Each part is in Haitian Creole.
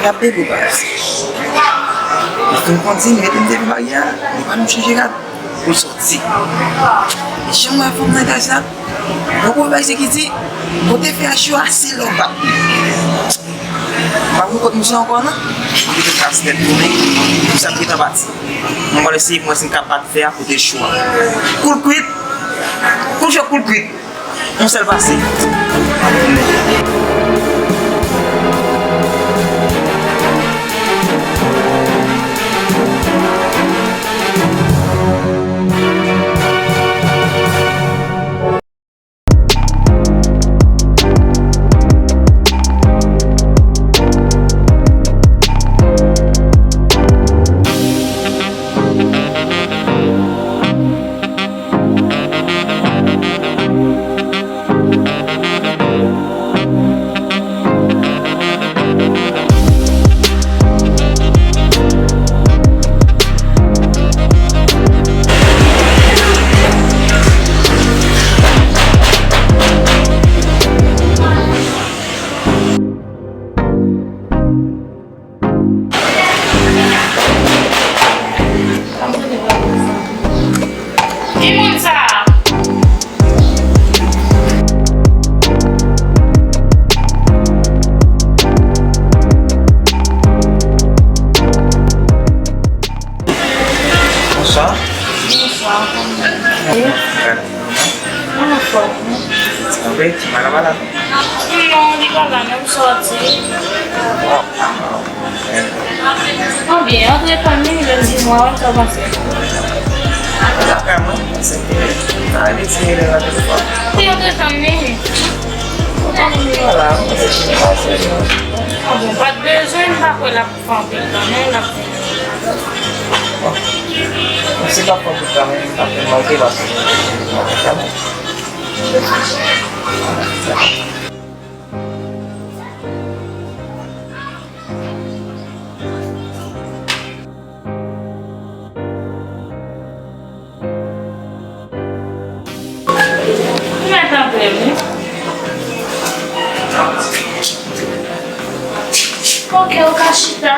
échappé pour passer. Je continue, je me dis, Maria, je vais nous changer pour sortir. Et si on va faire un étage là, on va essayer de dire, on va faire un choix assez long. Pas beaucoup de musique encore, non? On va faire casse-tête pour nous, ça qui est en bas. On va essayer, moi, c'est capable de faire pour des choix. Cool quit, cool quit. On s'est passé. Chimbala. Non, di parlare non so se. Va bene, ho delle famiglie del di nuovo a passare. La cama, c'est serie la che fa. Sì, ho delle famiglie. Voilà, c'est Pas de besoin de quella famiglia, non la c'est pas pour quand même, pas pour manquer parce que Ok, o cachita.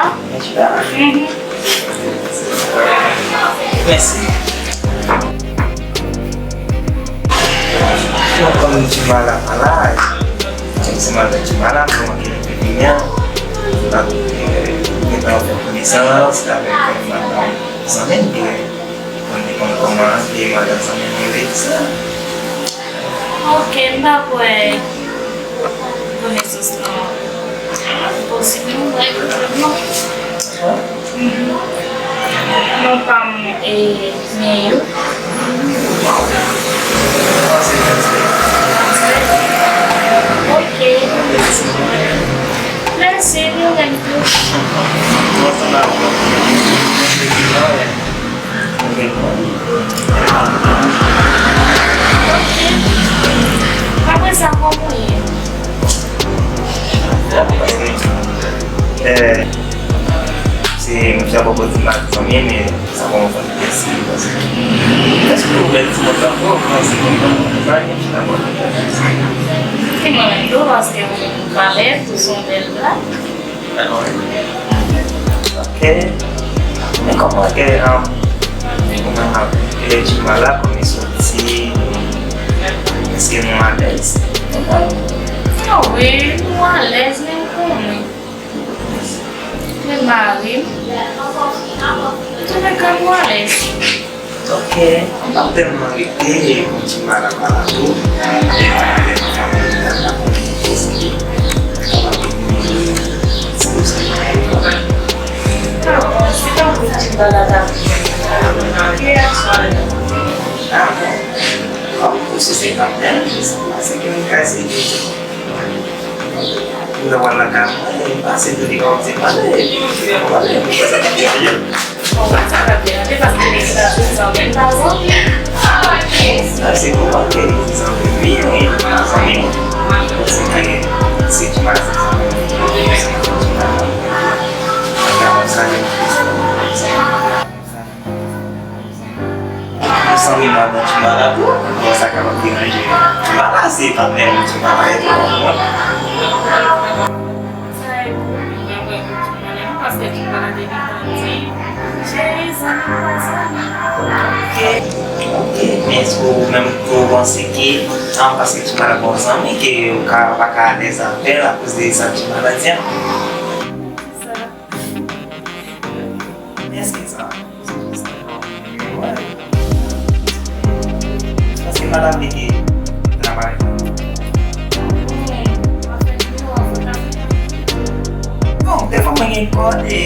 Merci. Comme Chimbala là, c'est mal de Chimbala, comment il est bien. On a fait connaissance avec madame Zanmi, on est comme comment et madame Zanmi ça. Ok, bah ouais. Connaissance possible, non. Non, pas et mais ok. Merci, nous gagnons. Après ça, comment c'est je n'ai pas beaucoup de mal mais ça va me faire plaisir parce que est-ce que vous voulez dire votre rapport c'est comme que momento nós temos um balé do som dele lá. Ok. Mais comment est-ce que le Chimbala começou a se est-ce que não à l'aise? Não, ele não é l'aise nem como. Ele marido. Tudo é como à l'aise. Ok. On va tellement arrêter com Chimbala para tudo. Ah bon? Você tem cabelo? Você quer um casinho? Udah warna kamu, pasti itu dikonsep ada ya? Ada yang bisa pakai aja. Tapi pasti bisa sampai tahu. Así como que sampai mil, sampai mil, si cuma sampai mana Chimbala tuh, kalau saya kalau tinggal aja, Chimbala sih tapi Chimbala itu. Chérie, Zanmi. Ok, men sou menm tou wansi ki an paske Chimbala bon zanmi ki ou ka baka les apel a cause de san Chimbala diyan. Eske sa? Ouais. Paske madame li ki travay. Bon, defo mwen gen kode.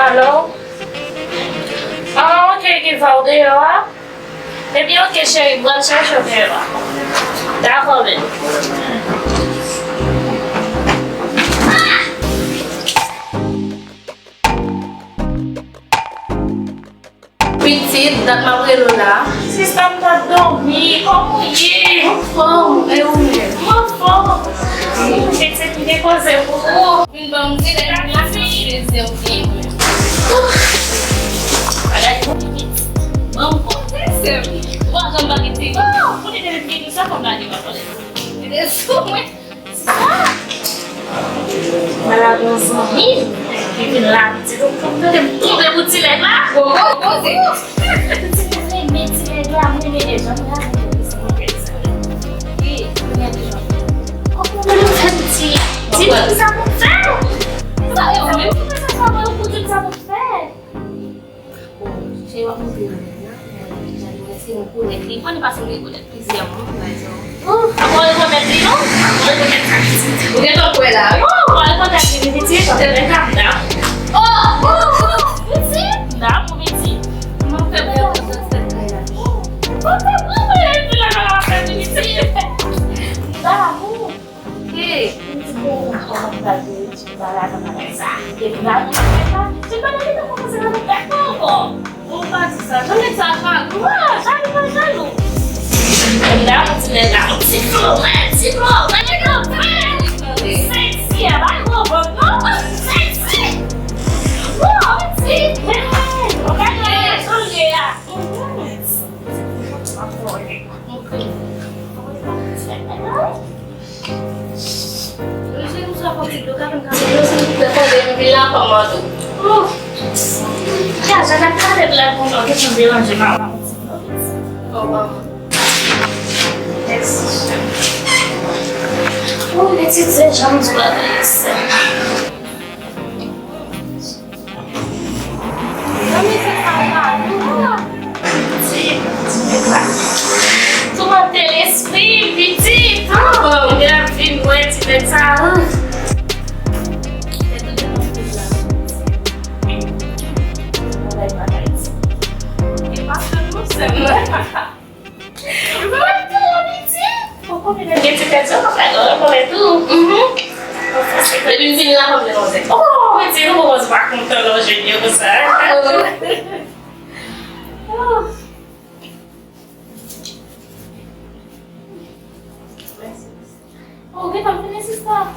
Allô? Ah, ok, qui va au dehors? Eh bien, ok, chérie, va chercher au dehors. D'accord, bien. Petite, dat Mavrelo là. Si ça t'a dormi, comment il est? Fome, é o meu. Uma fome. Tem que ser que depois pour vous. Então, se der a minha filha, eu digo. Vamos acontecer. Vamos jogar aqui. Não, por ele vir só com nada para fazer. Ele é só, mas. Malheureusement, il vient là, tu dois comprendre les boutiques là. Vou fazer. Mais tu es là, mais les gens là. E, minha de jogo. Como eu não senti? Tu que ça me fait? Tá, eu mesmo. Como você falou o que ça me fait? Cheio a modelo, né? Já não é assim, um bonequinho. Quando passa um bonequinho, fizemos, mas eu. Agora eu vou meter, não? Agora eu vou meter. O que eu tô lá? Agora eu vou meter, eu vou meter. Oh, meter? Dá pra meter. Não foi bom, eu tô Dá, amor. que? Muito bom. Vamos fazer Chimbala na cabeça. Terminar de fazer. Chimbala ali não vou fazer nada pra pouco. Vou fazer isso. Onde é que você acha? Já não. Dá pra te levar. Se for, vai legal. Sexy, vai roubar. Não, sexy. Não, sexy. Eu sei que não só consigo tocar no cabelo, eu sempre vou poder me virar para modo. Já na cara de lá com o que eu vi onde não. Ой, эти цвечам складываются. Tu mantém esse frio, petit. Oh, minha filha, não é de pensar. Ele me vira lá para ver Oh, mas eu não vou vai contando hoje em dia, você. Oh, o que tá vendo esse estado?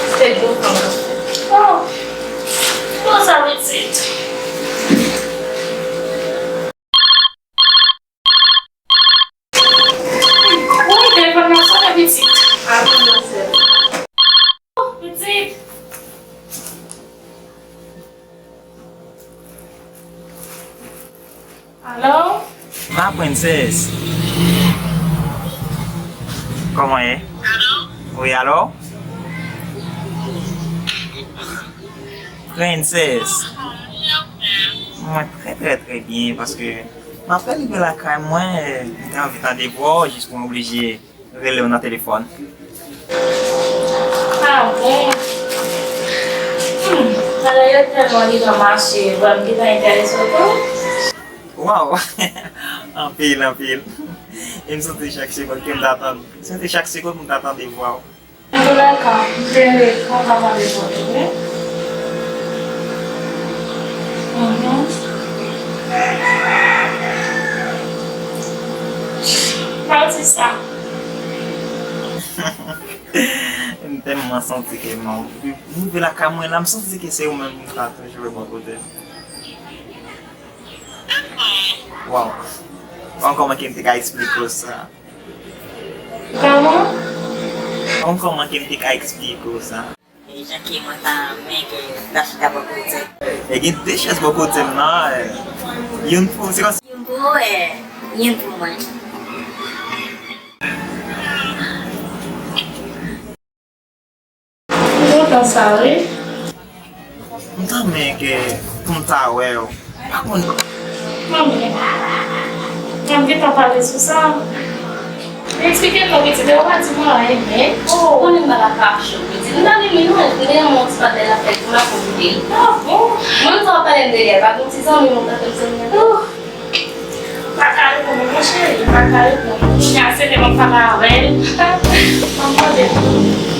Você viu como? Oh, boa saúde. Oi, tem informação da visita. Ah, não sei. Visita. Alô? Ma princesse. Comment est? Allô? Oui, allô? Princesse. Moi, très bien parce que ma pelle de la caille, moi, j'ai envie de voir juste pour m'obliger de relever dans le téléphone. Ah, bon. Alors, il y a tellement de marché, vraiment, qui t'intéresse autant. Waouh! En pile. Et me sentais chaque seconde que m'attendre. Sentais chaque seconde que m'attendre de voir. D'accord, je vais prendre des photos. C'est ça. Je tellement senti que non. Vous de la caméra là, me senti que c'est vous-même qui êtes toujours de mon côté. Waouh! Comment que tu expliquer ça? Comment? Comment que tu expliquer ça? E já que mata que da ficar para côté. E quem deixa as bocas de não, e você consegue. Yumbo é yumbo mais. Não tá sabe? Não também que não tá well. Não que tá falando isso só. Expliquei para você, deu uma desmoronada, né? Oh, on est mal à part chaud. Nous avons mis nous, on est en mode pas de la fête, on a compris. Ah, bon? Moi, je ne pas derrière, pas comme si ça, on est monté comme ça. Bacalhau como meu cheiro, bacalhau como. Já sei que não falar velho. Vamos ver.